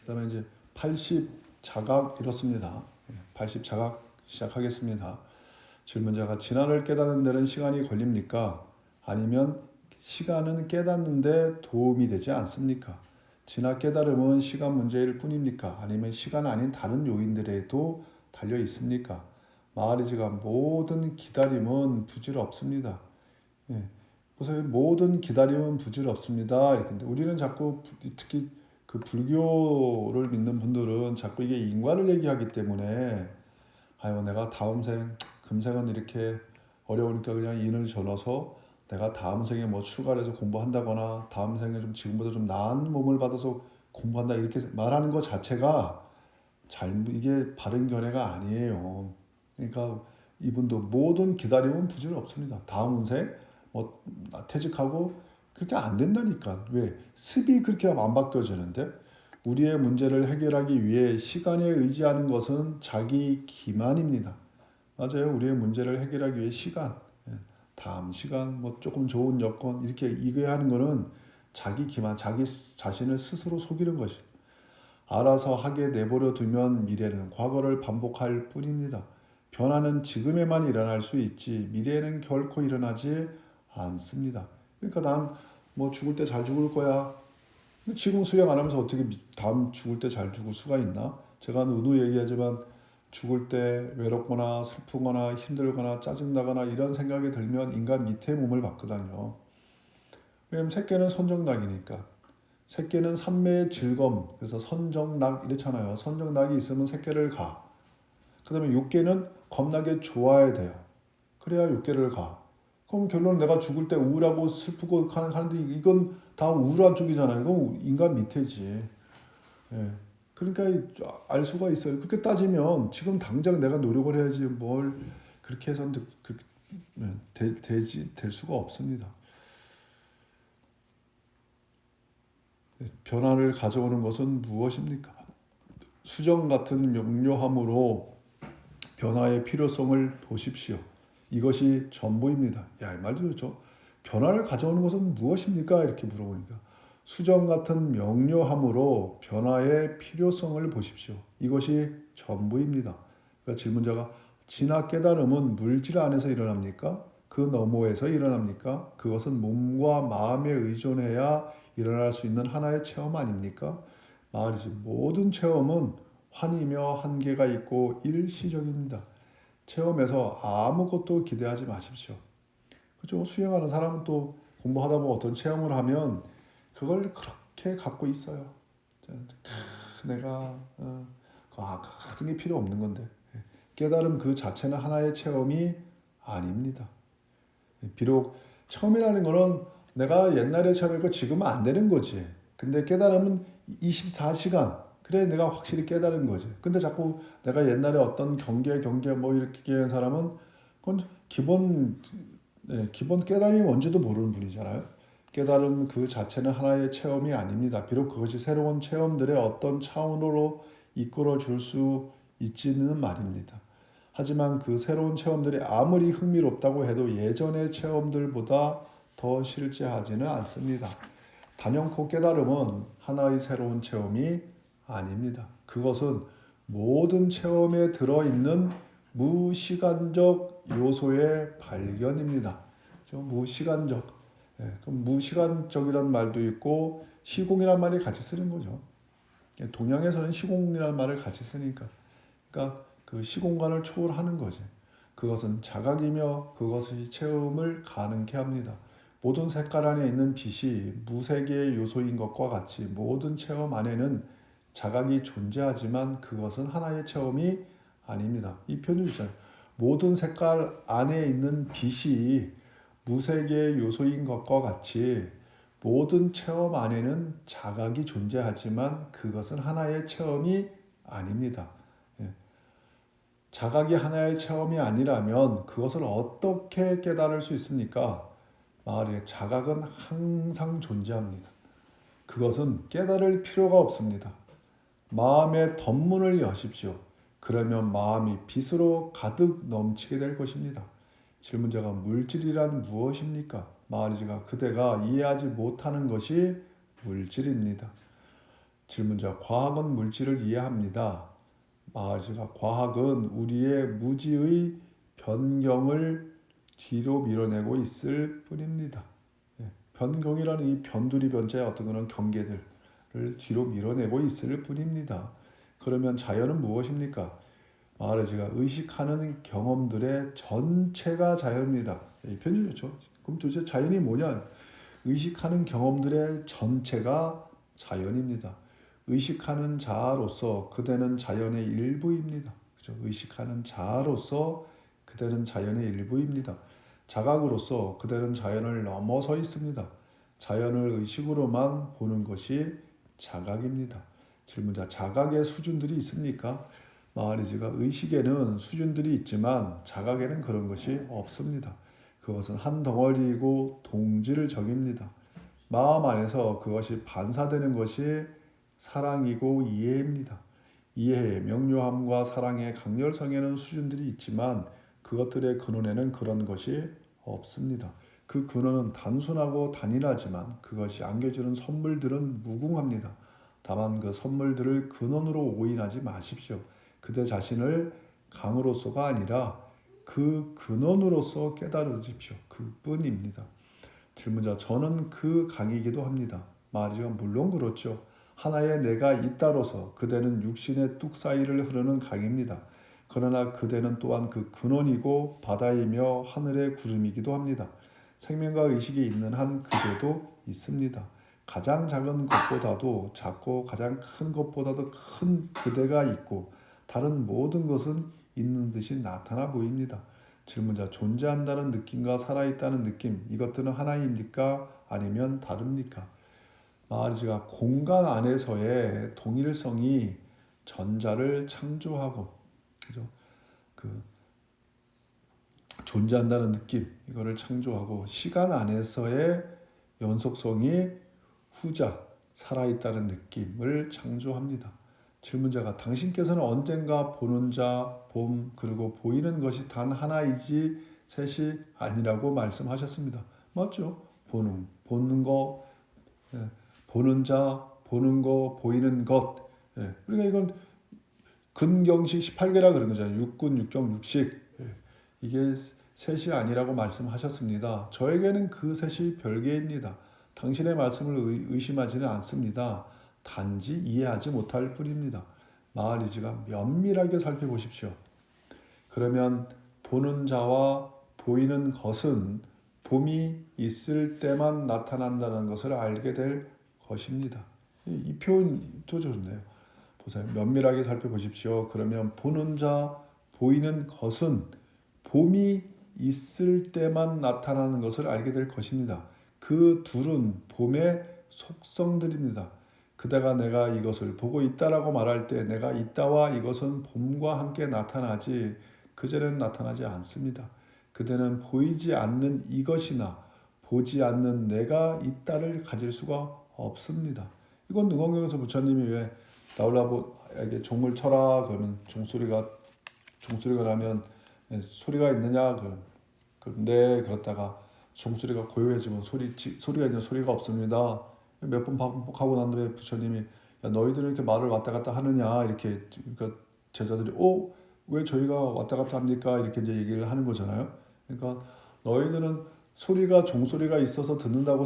그다음에 이제 80 자각 이렇습니다. 80 자각 시작하겠습니다. 질문자가 진화를 깨닫는 데는 시간이 걸립니까? 아니면 시간은 깨닫는데 도움이 되지 않습니까? 진화 깨달음은 시간 문제일 뿐입니까? 아니면 시간 아닌 다른 요인들에도 달려 있습니까? 마하리지가 모든 기다림은 부질없습니다. 예. 보세요. 모든 기다림은 부질없습니다. 이렇게. 우리는 자꾸 특히 그 불교를 믿는 분들은 자꾸 이게 인과를 얘기하기 때문에 아유 내가 다음 생 금생은 이렇게 어려우니까 그냥 인을 전어서 내가 다음 생에 뭐 출가를 해서 공부한다거나 다음 생에 좀 지금보다 좀 나은 몸을 받아서 공부한다 이렇게 말하는 것 자체가 이게 바른 견해가 아니에요. 그러니까 이분도 모든 기다림은 부질없습니다. 다음 생 뭐 퇴직하고 그렇게 안 된다니까. 왜? 습이 그렇게 안 바뀌어지는데 우리의 문제를 해결하기 위해 시간에 의지하는 것은 자기 기만입니다. 맞아요. 우리의 문제를 해결하기 위해 시간, 다음 시간, 뭐 조금 좋은 여건 이렇게 이거야 하는 거는 자기 기만, 자기 자신을 스스로 속이는 것이. 알아서 하게 내버려 두면 미래는 과거를 반복할 뿐입니다. 변화는 지금에만 일어날 수 있지 미래에는 결코 일어나지 않습니다. 그러니까 난 뭐 죽을 때 잘 죽을 거야. 지금 수행 안 하면서 어떻게 다음 죽을 때 잘 죽을 수가 있나? 제가 누누이 얘기하지만 죽을 때 외롭거나 슬프거나 힘들거나 짜증나거나 이런 생각이 들면 인간 밑에 몸을 받거든요. 왜냐면 새끼는 선정낙이니까. 새끼는 삼매의 즐거움, 그래서 선정낙 이렇잖아요. 선정낙이 있으면 새끼를 가. 그 다음에 육계는 겁나게 좋아야 돼요. 그래야 육계를 가. 그럼 결론은 내가 죽을 때 우울하고 슬프고 하는데 이건 다 우울한 쪽이잖아요. 이건 인간 밑에지. 예. 그러니까 알 수가 있어요. 그렇게 따지면 지금 당장 내가 노력을 해야지 뭘 그렇게 해서는 될 수가 없습니다. 변화를 가져오는 것은 무엇입니까? 수정 같은 명료함으로 변화의 필요성을 보십시오. 이것이 전부입니다. 야, 이 말도 그렇죠. 변화를 가져오는 것은 무엇입니까? 이렇게 물어보니까 수정 같은 명료함으로 변화의 필요성을 보십시오. 이것이 전부입니다. 그러니까 질문자가 진화 깨달음은 물질 안에서 일어납니까? 그 너머에서 일어납니까? 그것은 몸과 마음에 의존해야 일어날 수 있는 하나의 체험 아닙니까? 말이지 모든 체험은 환이며 한계가 있고 일시적입니다. 체험에서 아무것도 기대하지 마십시오. 그죠? 수행하는 사람은 또 공부하다 보면 어떤 체험을 하면 그걸 그렇게 갖고 있어요. 내가 같은 게 필요 없는 건데 깨달음 그 자체는 하나의 체험이 아닙니다. 비록 처음이라는 거는 내가 옛날에 체험했고 지금은 안 되는 거지. 근데 깨달음은 24시간. 그래 내가 확실히 깨달은 거지. 근데 자꾸 내가 옛날에 어떤 경계 뭐 이렇게 한 사람은 그건 기본 깨달음이 뭔지도 모르는 분이잖아요. 깨달음 그 자체는 하나의 체험이 아닙니다. 비록 그것이 새로운 체험들의 어떤 차원으로 이끌어 줄 수 있지는 말입니다. 하지만 그 새로운 체험들이 아무리 흥미롭다고 해도 예전의 체험들보다 더 실제하지는 않습니다. 단연코 깨달음은 하나의 새로운 체험이 아닙니다. 그것은 모든 체험에 들어있는 무시간적 요소의 발견입니다. 무시간적. 그럼 무시간적이란 말도 있고 시공이란 말이 같이 쓰는 거죠. 동양에서는 시공이라는 말을 같이 쓰니까. 그러니까 그 시공간을 초월하는 거지. 그것은 자각이며 그것의 체험을 가능케 합니다. 모든 색깔 안에 있는 빛이 무색의 요소인 것과 같이 모든 체험 안에는 자각이 존재하지만 그것은 하나의 체험이 아닙니다. 이 표현이 있잖아요. 모든 색깔 안에 있는 빛이 무색의 요소인 것과 같이 모든 체험 안에는 자각이 존재하지만 그것은 하나의 체험이 아닙니다. 자각이 하나의 체험이 아니라면 그것을 어떻게 깨달을 수 있습니까? 자각은 항상 존재합니다. 그것은 깨달을 필요가 없습니다. 마음의 덧문을 여십시오. 그러면 마음이 빛으로 가득 넘치게 될 것입니다. 질문자가 물질이란 무엇입니까? 마하리지가 그대가 이해하지 못하는 것이 물질입니다. 질문자 과학은 물질을 이해합니다. 마하리지가 과학은 우리의 무지의 변경을 뒤로 밀어내고 있을 뿐입니다. 변경이라는 이 변두리 변자의 어떤 그런 경계들을 뒤로 밀어내고 있을 뿐입니다. 그러면 자연은 무엇입니까? 마하리지가 의식하는 경험들의 전체가 자연입니다. 이 편이 좋죠. 그럼 도대체 자연이 뭐냐? 의식하는 경험들의 전체가 자연입니다. 의식하는 자아로서 그대는 자연의 일부입니다. 그죠? 의식하는 자아로서 그대는 자연의 일부입니다. 자각으로서 그대는 자연을 넘어서 있습니다. 자연을 의식으로만 보는 것이 자각입니다. 질문자 자각의 수준들이 있습니까? 마하리지가 의식에는 수준들이 있지만 자각에는 그런 것이 없습니다. 그것은 한 덩어리이고 동질 적입니다. 마음 안에서 그것이 반사되는 것이 사랑이고 이해입니다. 이해의 명료함과 사랑의 강렬성에는 수준들이 있지만 그것들의 근원에는 그런 것이 없습니다. 그 근원은 단순하고 단일하지만 그것이 안겨주는 선물들은 무궁합니다. 다만 그 선물들을 근원으로 오인하지 마십시오. 그대 자신을 강으로서가 아니라 그 근원으로서 깨달으십시오. 그뿐입니다. 질문자 저는 그 강이기도 합니다. 마하리지가 물론 그렇죠. 하나의 내가 있다로서 그대는 육신의 뚝 사이를 흐르는 강입니다. 그러나 그대는 또한 그 근원이고 바다이며 하늘의 구름이기도 합니다. 생명과 의식이 있는 한 그대도 있습니다. 가장 작은 것보다도 작고 가장 큰 것보다도 큰 그대가 있고 다른 모든 것은 있는 듯이 나타나 보입니다. 질문자 존재한다는 느낌과 살아있다는 느낌 이것들은 하나입니까? 아니면 다릅니까? 마하리지가 공간 안에서의 동일성이 전자를 창조하고 그죠? 그 존재한다는 느낌 이거를 창조하고 시간 안에서의 연속성이 후자 살아있다는 느낌을 창조합니다. 질문자가 당신께서는 언젠가 보는 자, 봄 그리고 보이는 것이 단 하나이지 셋이 아니라고 말씀하셨습니다. 맞죠? 보는 거, 보는 자, 보는 거, 보이는 것. 그러니까 이건 근경식 18개라 그런 거잖아요. 육군, 육경, 육식. 이게 셋이 아니라고 말씀하셨습니다. 저에게는 그 셋이 별개입니다. 당신의 말씀을 의심하지는 않습니다. 단지 이해하지 못할 뿐입니다. 마하리지가 면밀하게 살펴보십시오. 그러면 보는 자와 보이는 것은 봄이 있을 때만 나타난다는 것을 알게 될 것입니다. 이 표현도 좋네요. 보세요. 면밀하게 살펴보십시오. 그러면 보는 자, 보이는 것은 봄이 있을 때만 나타나는 것을 알게 될 것입니다. 그 둘은 봄의 속성들입니다. 그대가 내가 이것을 보고 있다라고 말할 때 내가 있다와 이것은 봄과 함께 나타나지 그전에는 나타나지 않습니다. 그대는 보이지 않는 이것이나 보지 않는 내가 있다를 가질 수가 없습니다. 이건 능원경에서 부처님이 왜 나홀라보에게 종을 쳐라 그러면 종소리가 나면 소리가 있느냐 그런데 그렇다가 종소리가 고요해지면 소리가 있는 소리가 없습니다. 몇 번 반복하고 난 다음에 부처님이 야, 너희들은 이렇게 말을 왔다 갔다 하느냐 이렇게 그러니까 제자들이 왜 저희가 왔다 갔다 합니까 이렇게 이제 얘기를 하는 거잖아요. 그러니까 너희들은 소리가 종소리가 있어서 듣는다고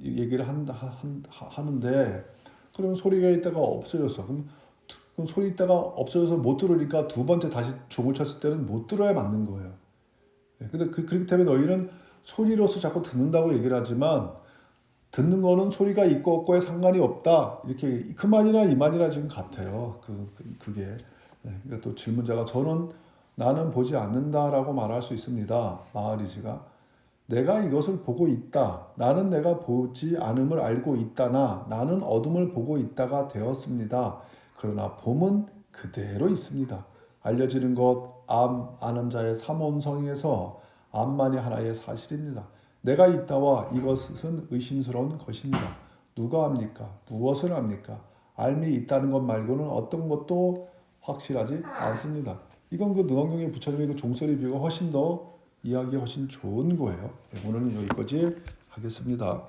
얘기를 하는데 그럼 소리가 있다가 없어졌어. 그럼 소리 있다가 없어져서 못 들으니까 두 번째 다시 종을 쳤을 때는 못 들어야 맞는 거예요. 근데 그렇기 때문에 너희는 소리로서 자꾸 듣는다고 얘기를 하지만 듣는 거는 소리가 있고 없고에 상관이 없다. 이렇게 그 말이나 이 말이나 지금 같아요. 그게. 그러니까 또 질문자가 나는 보지 않는다라고 말할 수 있습니다. 마하리지가 내가 이것을 보고 있다. 나는 내가 보지 않음을 알고 있다나 나는 어둠을 보고 있다가 되었습니다. 그러나 봄은 그대로 있습니다. 알려지는 것, 아는 자의 삼원성에서 암만이 하나의 사실입니다. 내가 있다와 이것은 의심스러운 것입니다. 누가 합니까? 무엇을 합니까? 알미 있다는 것 말고는 어떤 것도 확실하지 않습니다. 이건 그 능원경의 부처님의 그 종소리 비유가 훨씬 더 이해하기 훨씬 좋은 거예요. 오늘은 여기까지 하겠습니다.